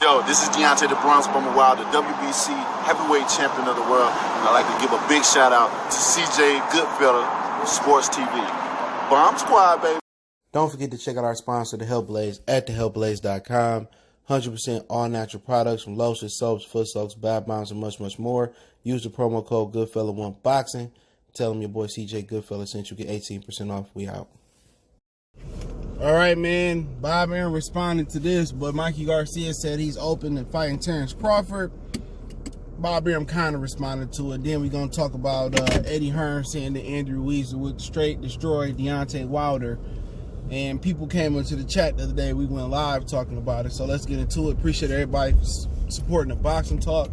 Yo, this is Deontay the Bronx Bomber Wild, the WBC heavyweight champion of the world. And I'd like to give a big shout out to CJ Goodfella of Sports TV. Bomb Squad, baby. Don't forget to check out our sponsor, The Health Blaze, at thehealthblaze.com. 100% all natural products from lotions, soaps, foot soaks, bath bombs, and much, much more. Use the promo code Goodfella1Boxing. Tell them your boy CJ Goodfella sent you, get 18% off. We out. All right, man. Bob Arum responded to this, but Mikey Garcia said he's open to fighting Terence Crawford. Bob Arum kind of responded to it. Then we're going to talk about Eddie Hearn saying that Andrew Ruiz would straight destroy Deontay Wilder. And people came into the chat the other day. We went live talking about it. So let's get into it. Appreciate everybody supporting the Boxing Talk.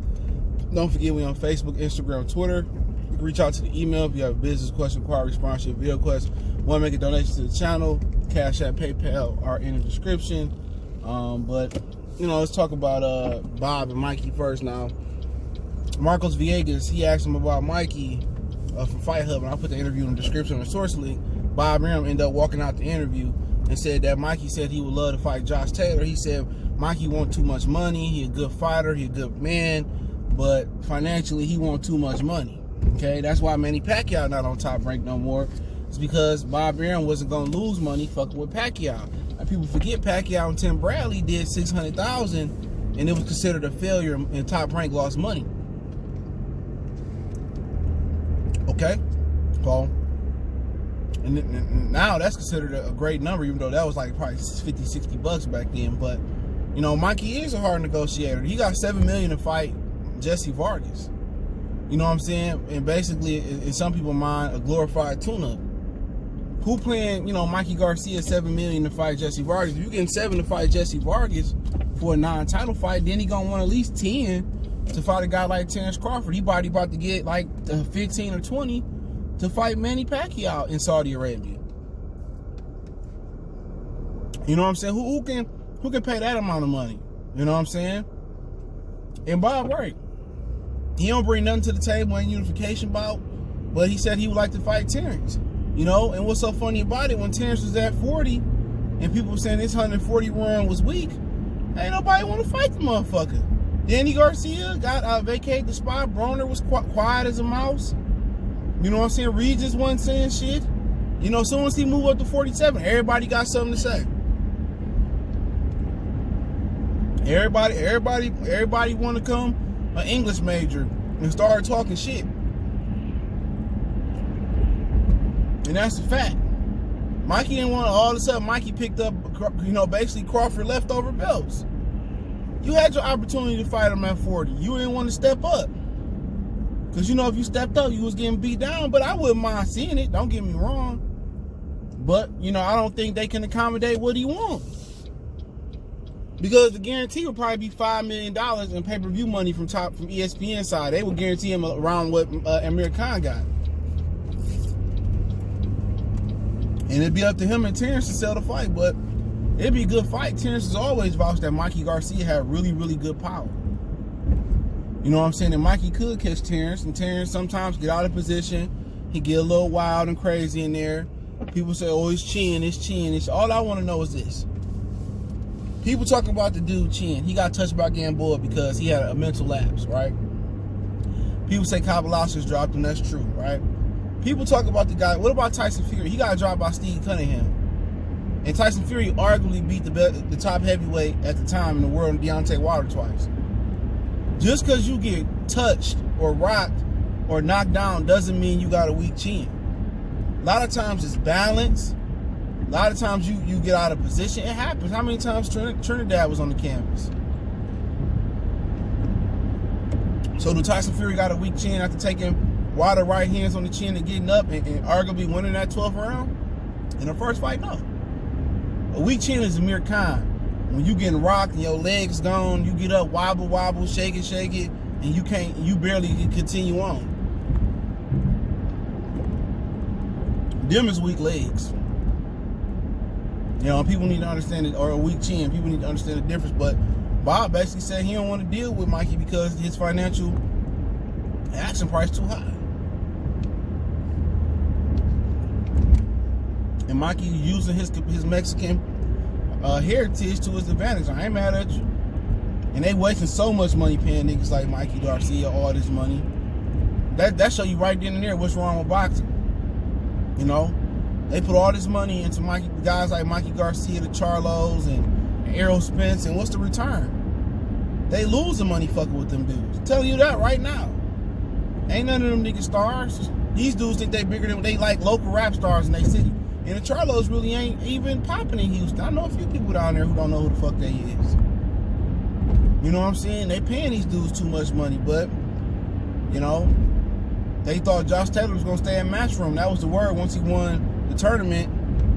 Don't forget we on Facebook, Instagram, Twitter. You can reach out to the email if you have a business question, inquiry, sponsorship, video quest. Want to make a donation to the channel. Cash App, PayPal are in the description. But, you know, let's talk about Bob and Mikey first now. Marcos Villegas, he asked him about Mikey from Fight Hub, and I'll put the interview in the description on the source link. Bob Arum ended up walking out the interview and said that Mikey said he would love to fight Josh Taylor. He said Mikey want too much money. He a good fighter. He a good man. But financially, he want too much money. Okay, that's why Manny Pacquiao not on Top Rank no more. It's because Bob Arum wasn't going to lose money fucking with Pacquiao. And people forget Pacquiao and Tim Bradley did $600,000 and it was considered a failure and Top Rank lost money. Okay? Paul. And now that's considered a great number, even though that was like probably 50, 60 bucks back then. But, you know, Mikey is a hard negotiator. He got $7 million to fight Jesse Vargas. You know what I'm saying? And basically, in some people's mind, a glorified tune-up. Who playing, you know, Mikey Garcia $7 million to fight Jesse Vargas? If you getting 7 to fight Jesse Vargas for a non-title fight, then he gonna want at least 10 to fight a guy like Terence Crawford. He about to get like 15 or 20 to fight Manny Pacquiao in Saudi Arabia. You know what I'm saying? Who can pay that amount of money? You know what I'm saying? And Bob right. He don't bring nothing to the table in unification bout, but he said he would like to fight Terence. You know, and what's so funny about it, when Terence was at 40 and people were saying this 140 run was weak, ain't nobody want to fight the motherfucker. Danny Garcia got vacated the spot. Broner was quiet as a mouse. You know what I'm saying? Ruiz just wasn't saying shit. You know, as soon as he moved up to 47, everybody got something to say. Everybody want to come an English major and start talking shit. And that's a fact. Mikey didn't want to, all of a sudden Mikey picked up, you know, basically Crawford leftover belts. You had your opportunity to fight him at 40. You didn't want to step up. Because, you know, if you stepped up, you was getting beat down. But I wouldn't mind seeing it. Don't get me wrong. But, you know, I don't think they can accommodate what he wants. Because the guarantee would probably be $5 million in pay-per-view money from ESPN side. They would guarantee him around what Amir Khan got. And it'd be up to him and Terence to sell the fight. But it'd be a good fight. Terence has always vouched that Mikey Garcia had really, really good power. You know what I'm saying? And Mikey could catch Terence, and Terence sometimes get out of position. He get a little wild and crazy in there. People say, oh, his chin. All I want to know is this. People talking about the dude chin. He got touched by Gamboa because he had a mental lapse, right? People say Kovalos's dropped him. That's true, right? People talk about the guy. What about Tyson Fury? He got dropped by Steve Cunningham. And Tyson Fury arguably beat the top heavyweight at the time in the world, Deontay Wilder, twice. Just because you get touched or rocked or knocked down doesn't mean you got a weak chin. A lot of times it's balance. A lot of times you get out of position. It happens. How many times Trinidad was on the canvas? So do Tyson Fury got a weak chin after taking Wilder right hands on the chin and getting up and arguably winning that 12th round? In the first fight, no. A weak chin is Amir Khan. When you getting rocked and your legs gone, you get up, wobble, shake it, and you barely can continue on. Them is weak legs. You know, people need to understand it, or a weak chin. People need to understand the difference. But Bob basically said he don't want to deal with Mikey because his financial action price too high. And Mikey using his Mexican heritage to his advantage. I ain't mad at you. And they wasting so much money paying niggas like Mikey Garcia all this money. That show you right then and there what's wrong with boxing. You know? They put all this money into guys like Mikey Garcia, the Charlos, and Errol Spence, and what's the return? They losing money fucking with them dudes. I'm telling you that right now. Ain't none of them niggas stars. These dudes think they bigger than they like local rap stars in their city. And the Charlos really ain't even popping in Houston. I know a few people down there who don't know who the fuck they is. You know what I'm saying? They paying these dudes too much money, but, you know, they thought Josh Taylor was going to stay in Matchroom. That was the word. Once he won the tournament,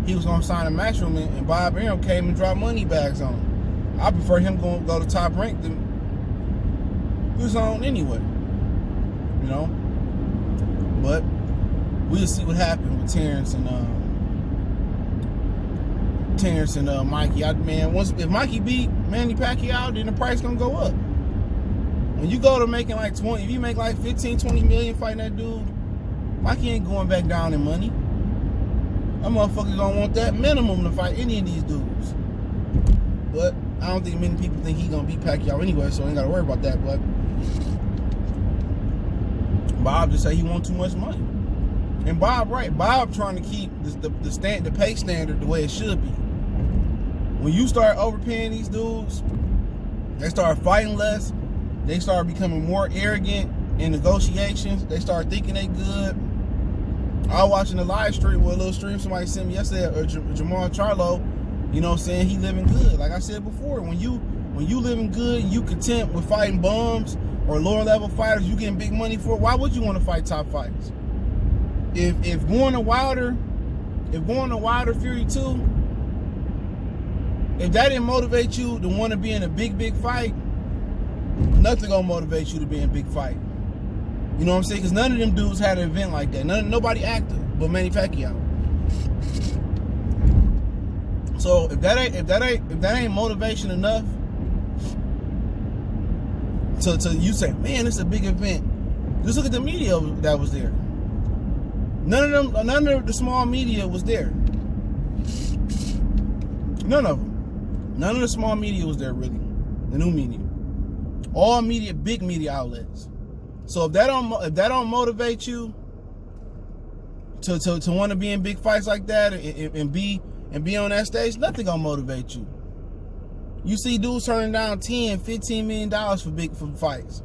he was going to sign a Matchroom, and Bob Arum came and dropped money bags on him. I prefer him going to go to Top Rank than he was on anyway. You know? But we'll see what happened with Terence and Mikey. If Mikey beat Manny Pacquiao, then the price gonna go up. When you go to making like 20, if you make like 15, 20 million fighting that dude, Mikey ain't going back down in money. That motherfucker gonna want that minimum to fight any of these dudes. But I don't think many people think he gonna beat Pacquiao anyway, so I ain't gotta worry about that. But Bob just say he want too much money. And Bob right. Bob trying to keep the pay standard the way it should be. When you start overpaying these dudes, they start fighting less. They start becoming more arrogant in negotiations. They start thinking they good. I was watching a live stream, a little stream somebody sent me yesterday, Jamal Charlo, you know what I'm saying, he living good. Like I said before, when you living good, you content with fighting bums or lower level fighters you getting big money for, why would you want to fight top fighters? If going to Wilder Fury 2, if that didn't motivate you to want to be in a big fight, nothing gonna motivate you to be in a big fight. You know what I'm saying? Because none of them dudes had an event like that. Nobody active but Manny Pacquiao. So if that ain't motivation enough to you say, man, it's a big event. Just look at the media that was there. None of the small media was there. None of them. None of the small media was there, really. The new media. All media, big media outlets. So if that don't motivate you to want to be in big fights like that and be on that stage, nothing gonna motivate you. You see dudes turning down $10, $15 million for fights.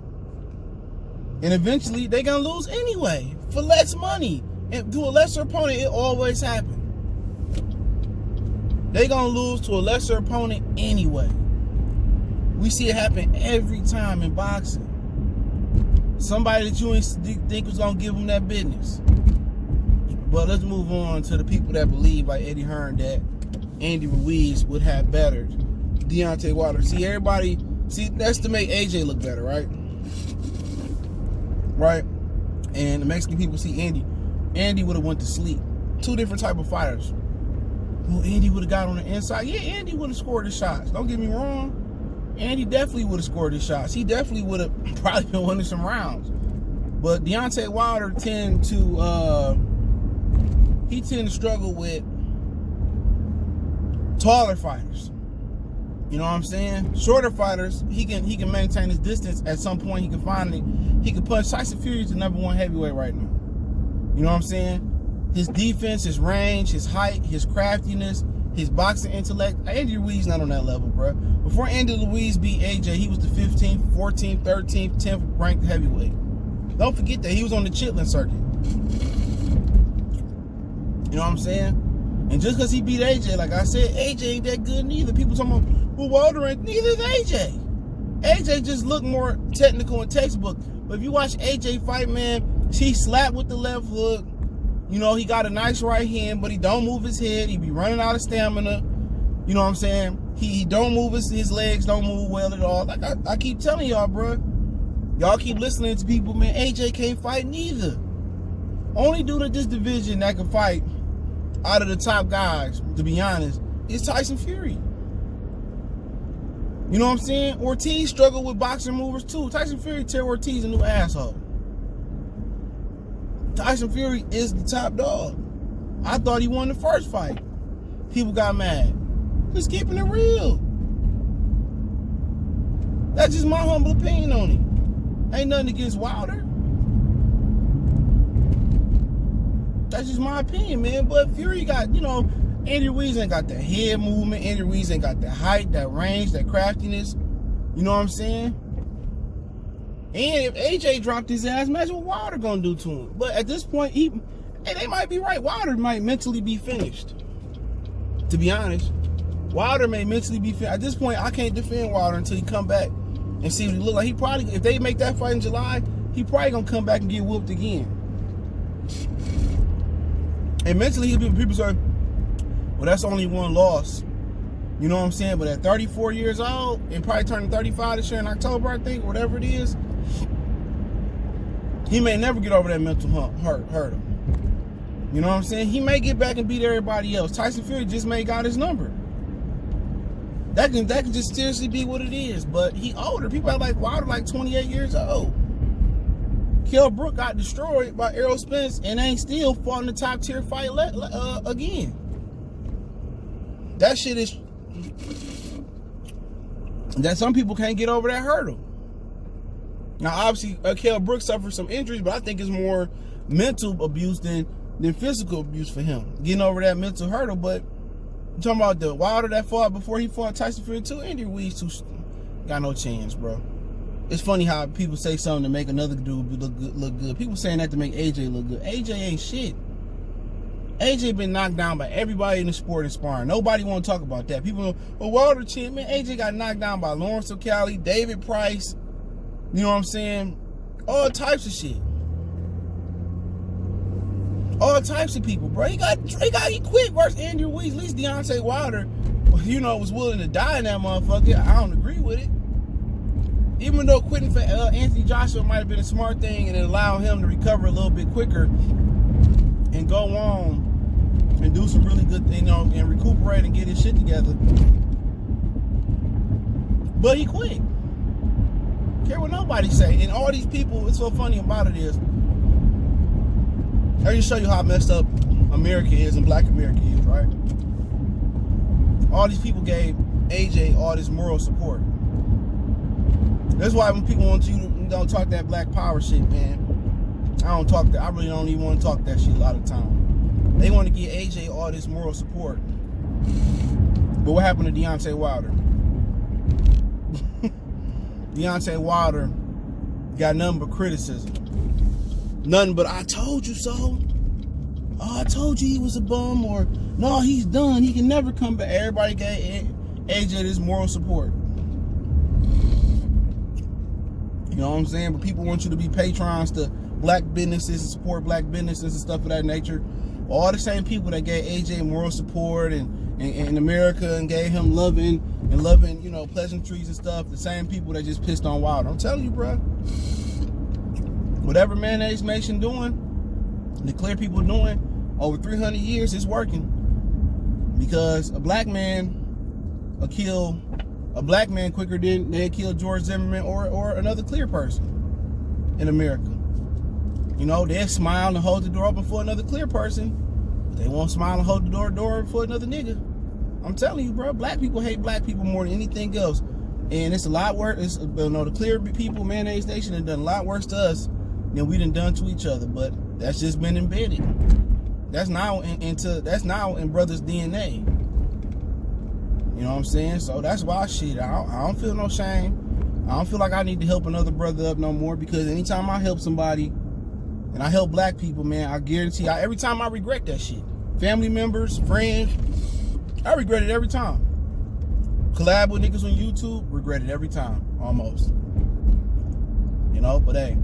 And eventually they gonna lose anyway for less money. And to a lesser opponent, it always happens. They gonna lose to a lesser opponent anyway. We see it happen every time in boxing. Somebody that you didn't think was gonna give them that business. But let's move on to the people that believe, like Eddie Hearn, that Andy Ruiz would have bettered Deontay Wilder. That's to make AJ look better, right? Right? And the Mexican people see Andy would have went to sleep. Two different type of fighters. Well, Andy would have got on the inside. Yeah, Andy would have scored his shots. Don't get me wrong. Andy definitely would have scored his shots. He definitely would have probably been winning some rounds. But Deontay Wilder tend to struggle with taller fighters. You know what I'm saying? Shorter fighters, he can maintain his distance. At some point, he can punch. Tyson Fury is the #1 heavyweight right now. You know what I'm saying? His defense, his range, his height, his craftiness, his boxing intellect. Andy Ruiz not on that level, bro. Before Andy Ruiz beat AJ, he was the 15th, 14th, 13th, 10th ranked heavyweight. Don't forget that he was on the Chitlin circuit. You know what I'm saying? And just because he beat AJ, like I said, AJ ain't that good neither. People talking about, well, Wilder ain't, neither is AJ. AJ just looked more technical and textbook. But if you watch AJ fight, man, he slapped with the left hook. You know, he got a nice right hand, but he don't move his head. He be running out of stamina. You know what I'm saying? He don't move his legs, don't move well at all. Like I keep telling y'all, bro. Y'all keep listening to people, man. AJ can't fight neither. Only dude in this division that can fight out of the top guys, to be honest, is Tyson Fury. You know what I'm saying? Ortiz struggled with boxing movers too. Tyson Fury tear Ortiz a new asshole. Tyson Fury is the top dog. I thought he won the first fight. People got mad. Just keeping it real. That's just my humble opinion on it. Ain't nothing against Wilder. That's just my opinion, man. But Fury got, you know, Andy Ruiz ain't got that head movement. Andy Ruiz ain't got that height, that range, that craftiness. You know what I'm saying? And if AJ dropped his ass, imagine what Wilder gonna do to him. But at this point, and they might be right. Wilder might mentally be finished. To be honest, Wilder may mentally be finished. At this point, I can't defend Wilder until he come back and see what he look like. He probably, if they make that fight in July, he probably gonna come back and get whooped again. And mentally, he'll be, people say, well, that's only one loss. You know what I'm saying? But at 34 years old, and probably turning 35 this year in October, I think, whatever it is, he may never get over that mental hurdle. You know what I'm saying? He may get back and beat everybody else. Tyson Fury just may got his number. That can just seriously be what it is. But he older. People are like Wilder, like 28 years old. Kell Brook got destroyed by Errol Spence and ain't still fought in the top tier fight again. That shit is that some people can't get over that hurdle. Now, obviously, Kell Brook suffered some injuries, but I think it's more mental abuse than physical abuse for him. Getting over that mental hurdle, but I'm talking about the Wilder that fought before he fought Tyson Fury too. Andy Ruiz too got no chance, bro. It's funny how people say something to make another dude look good. People saying that to make AJ look good. AJ ain't shit. AJ been knocked down by everybody in the sport and sparring. Nobody want to talk about that. People go, oh, Wilder champ, man. AJ got knocked down by Lawrence O'Callaghan, David Price. You know what I'm saying? All types of shit. All types of people, bro. He quit versus Andy Ruiz. At least Deontay Wilder, you know, was willing to die in that motherfucker. I don't agree with it. Even though quitting for Anthony Joshua might have been a smart thing and it allowed him to recover a little bit quicker and go on and do some really good things, you know, and recuperate and get his shit together. But he quit. Care what nobody say. And all these people, what's so funny about it is, I just show you how messed up America is and black America is, right? All these people gave AJ all this moral support. That's why when people want you to don't talk that black power shit, man, I don't talk that. I really don't even want to talk that shit a lot of time. They want to give AJ all this moral support. But what happened to Deontay Wilder? Deontay Wilder got nothing but criticism. Nothing but, I told you so. Oh, I told you he was a bum. Or, no, he's done. He can never come back. Everybody gave AJ this moral support. You know what I'm saying? But people want you to be patrons to black businesses and support black businesses and stuff of that nature. All the same people that gave AJ moral support and in America and gave him loving, you know, pleasantries and stuff. The same people that just pissed on Wilder. I'm telling you, bro. Whatever Mayonnaise Nation doing, the clear people doing, over 300 years, it's working. Because a black man will kill a black man quicker than they kill George Zimmerman or another clear person in America. You know, they'll smile and hold the door open for another clear person, but they won't smile and hold the door for another nigga. I'm telling you, bro, black people hate black people more than anything else. And it's a lot worse. It's, you know, the clear people, Mayonnaise Nation, have done a lot worse to us than we done to each other. But that's just been embedded. That's now in brothers' DNA. You know what I'm saying? So that's why shit. I don't feel no shame. I don't feel like I need to help another brother up no more, because anytime I help somebody and I help black people, man, I guarantee every time I regret that shit. Family members, friends, I regret it every time. Collab with niggas on YouTube, regret it every time, almost. You know, but hey,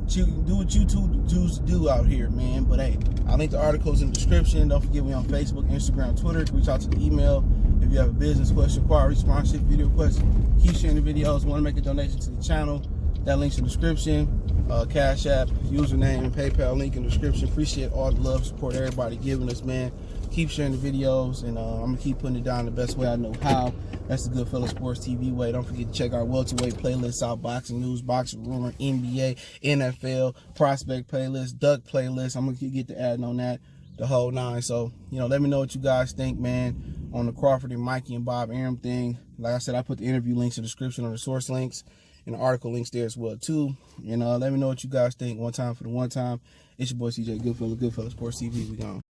do what you choose to do out here, man. But hey, I'll link the articles in the description. Don't forget we on Facebook, Instagram, Twitter. Reach out to the email if you have a business question, inquiry, sponsorship, video question. Keep sharing the videos. Want to make a donation to the channel? That link's in the description. Cash App, username, and PayPal link in the description. Appreciate all the love, support everybody giving us, man. Keep sharing the videos, and I'm going to keep putting it down the best way I know how. That's the Goodfellas Sports TV way. Don't forget to check our welterweight playlist out, boxing news, boxing rumor, NBA, NFL, prospect playlist, duck playlist. I'm going to get to adding on that. the whole nine. So, let me know what you guys think, man, on the Crawford and Mikey and Bob Arum thing. Like I said, I put the interview links in the description or the source links and the article links there as well, too. Let me know what you guys think. One time for the one time. It's your boy CJ Goodfellow, Goodfellow Sports TV. We gone.